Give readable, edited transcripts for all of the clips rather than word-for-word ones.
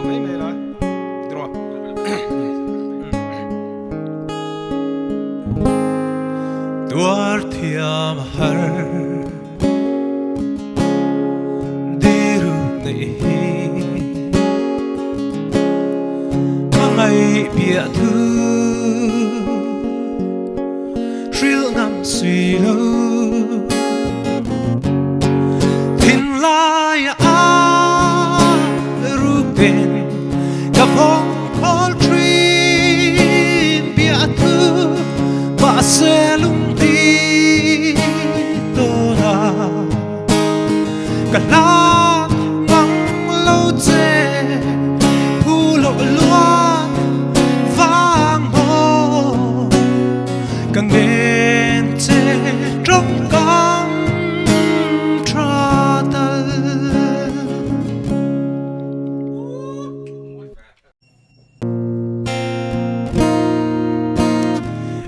Tuar mấy mày rồi Tuar Tuar thiam har diru nei mangai bia thu ril nam suy lo tin lai a ru pen ka phong all tree bia thu ba se lung cả lá vắng lâu chê thu lộ loa vang hồ cả nghẹn chê trong căng tra tơ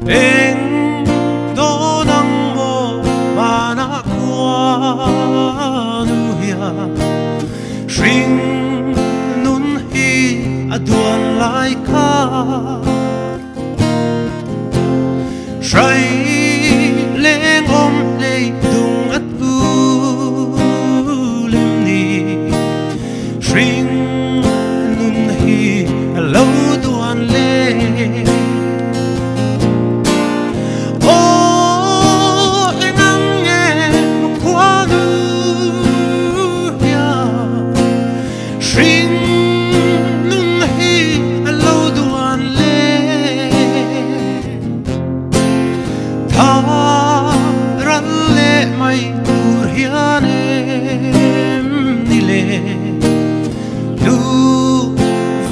anh đó nắng mồ mà na qua Ring nun hi aduan lai ka Shai leng om lei dung at u lim ni Ring nun hi alo duan le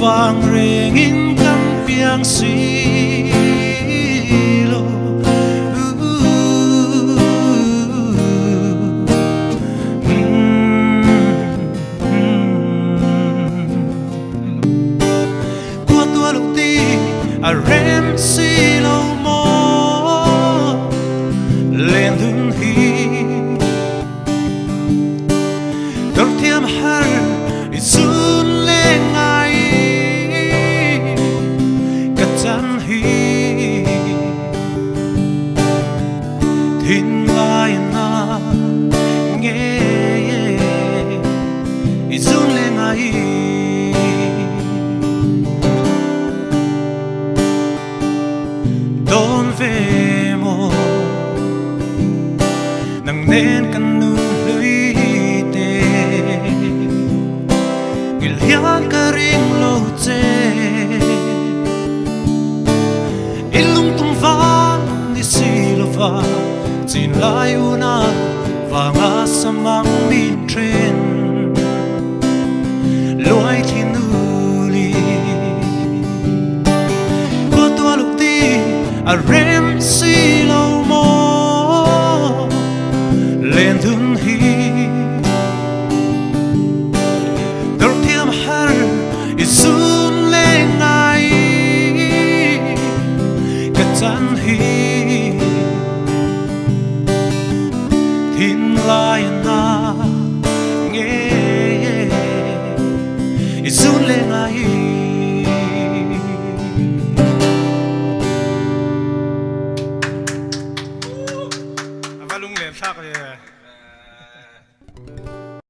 vang reng in căng piang suy lo qua tua lục ti a rem si lo mo lên dun hi dor thiam har izun lên ai chhan thiên lai na nghe izun le ngai don ve mo nang nên kan nu lui te gil hian ka ring lo che Tin lai una và ngã samang min tren loi thi nu li qua tua lục ti a rem si lo mo lên thun hi dor thiam har izun le ngai ka chan hi thiên lai na nghe izun le ngai